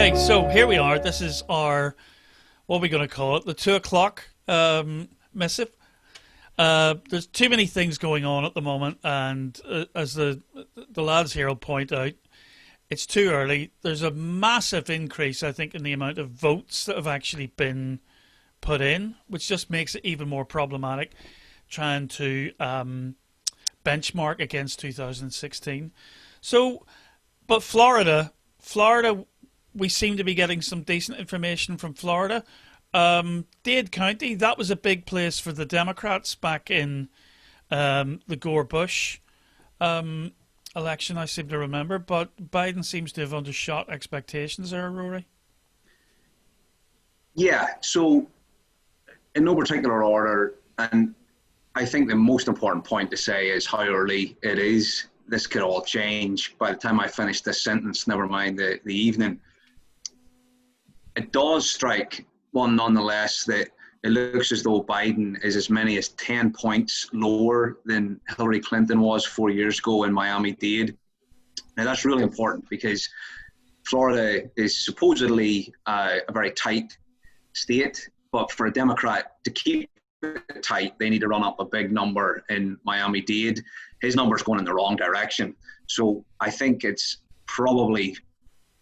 Okay, so here we are. This is our, what are we going to call it? The 2 o'clock missive. There's too many things going on at the moment, and as the lads here will point out, it's too early. There's a massive increase, I think, in the amount of votes that have actually been put in, which just makes it even more problematic trying to benchmark against 2016. So, but Florida, we seem to be getting some decent information from Florida. Dade County, that was a big place for the Democrats back in the Gore-Bush election, I seem to remember. But Biden seems to have undershot expectations there, Rory. Yeah, so in no particular order, and I think the most important point to say is how early it is. This could all change by the time I finish this sentence, never mind the evening. It does strike one nonetheless that it looks as though Biden is as many as 10 points lower than Hillary Clinton was 4 years ago in Miami-Dade. Now that's really important because Florida is supposedly a very tight state, but for a Democrat to keep it tight, they need to run up a big number in Miami-Dade. His number's going in the wrong direction. So I think it's probably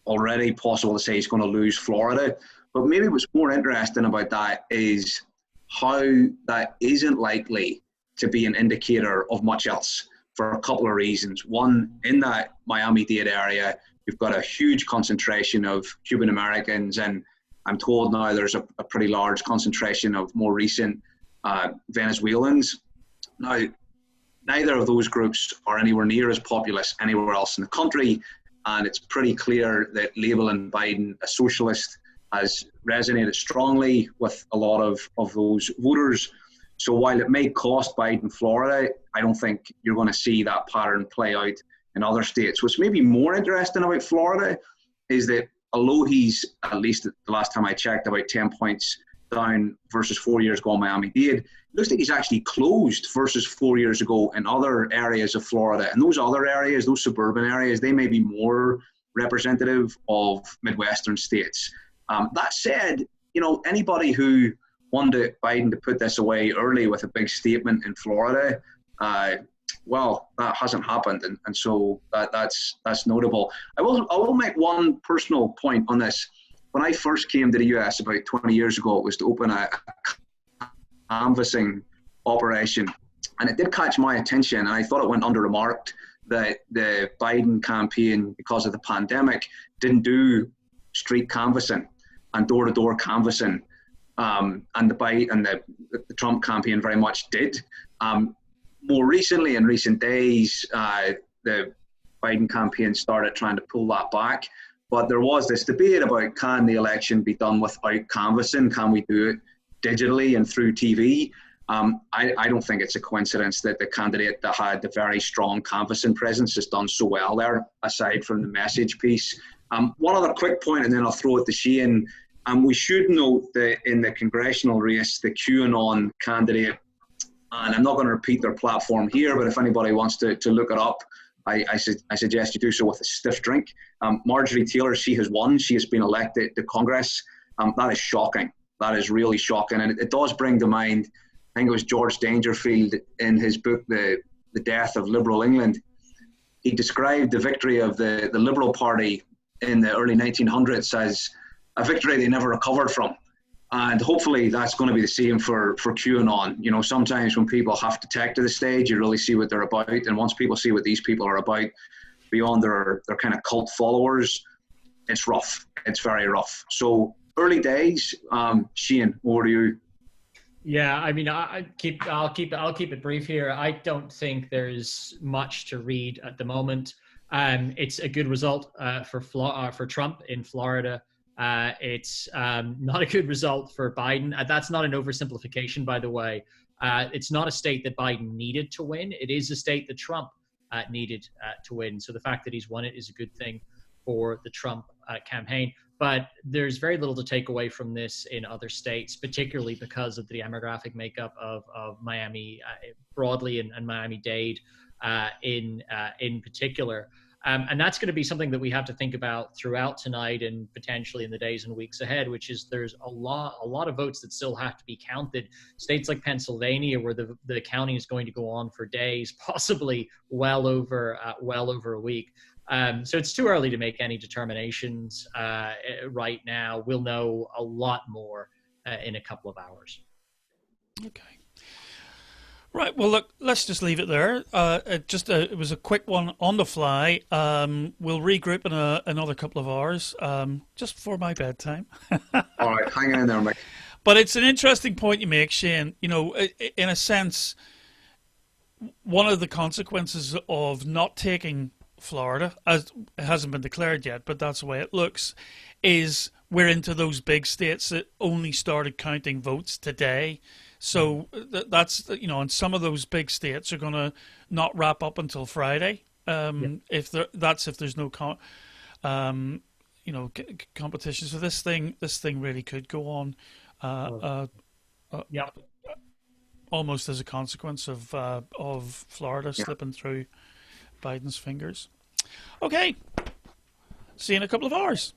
already possible to say he's going to lose Florida. But maybe what's more interesting about that is how that isn't likely to be an indicator of much else for a couple of reasons. One, in that Miami-Dade area, you've got a huge concentration of Cuban Americans, and I'm told now there's a pretty large concentration of more recent Venezuelans. Now, neither of those groups are anywhere near as populous anywhere else in the country, and it's pretty clear that labeling Biden a socialist has resonated strongly with a lot of those voters. So while it may cost Biden Florida, I don't think you're going to see that pattern play out in other states. What's maybe more interesting about Florida is that although he's, at least the last time I checked, about 10 points down versus 4 years ago in Miami-Dade, it looks like he's actually closed versus 4 years ago in other areas of Florida. And those other areas, those suburban areas, they may be more representative of Midwestern states. That said, anybody who wanted Biden to put this away early with a big statement in Florida, well, that hasn't happened, and so that's notable. I will make one personal point on this. When I first came to the US about 20 years ago, it was to open a canvassing operation, and it did catch my attention, and I thought it went under-remarked that the Biden campaign, because of the pandemic, didn't do street canvassing and door-to-door canvassing, and the Trump campaign very much did. More recently, in recent days, the Biden campaign started trying to pull that back. But there was this debate about, can the election be done without canvassing? Can we do it digitally and through TV? I don't think it's a coincidence that the candidate that had the very strong canvassing presence has done so well there, aside from the message piece. One other quick point, and then I'll throw it to Shane. We should note that in the congressional race, the QAnon candidate, and I'm not going to repeat their platform here, but if anybody wants to look it up, I suggest you do so with a stiff drink. Marjorie Taylor, she has won. She has been elected to Congress. That is shocking. That is really shocking. And it does bring to mind, I think it was George Dangerfield in his book, The Death of Liberal England. He described the victory of the Liberal Party in the early 1900s as a victory they never recovered from. And hopefully that's going to be the same for QAnon. Sometimes when people have to take to the stage, you really see what they're about. And once people see what these people are about, beyond their kind of cult followers, it's rough. It's very rough. So early days. Shane, over to you. Yeah, I mean, I'll keep it brief here. I don't think there's much to read at the moment. It's a good result for Trump in Florida. It's not a good result for Biden. That's not an oversimplification, by the way. It's not a state that Biden needed to win. It is a state that Trump needed to win. So the fact that he's won it is a good thing for the Trump campaign. But there's very little to take away from this in other states, particularly because of the demographic makeup of Miami broadly and Miami-Dade in particular. And that's going to be something that we have to think about throughout tonight and potentially in the days and weeks ahead, which is there's a lot of votes that still have to be counted. States like Pennsylvania, where the counting is going to go on for days, possibly well over a week. So it's too early to make any determinations right now. We'll know a lot more in a couple of hours. Okay. Right. Well, look, let's just leave it there. It was a quick one on the fly. We'll regroup in another couple of hours, just before my bedtime. All right, hang in there, Mick. But it's an interesting point you make, Shane. You know, in a sense, one of the consequences of not taking Florida, as it hasn't been declared yet, but that's the way it looks, is we're into those big states that only started counting votes today. So that's, you know, and some of those big states are going to not wrap up until Friday. If there's no competition. So this thing really could go on. Almost as a consequence of Florida slipping through Biden's fingers. Okay, see you in a couple of hours.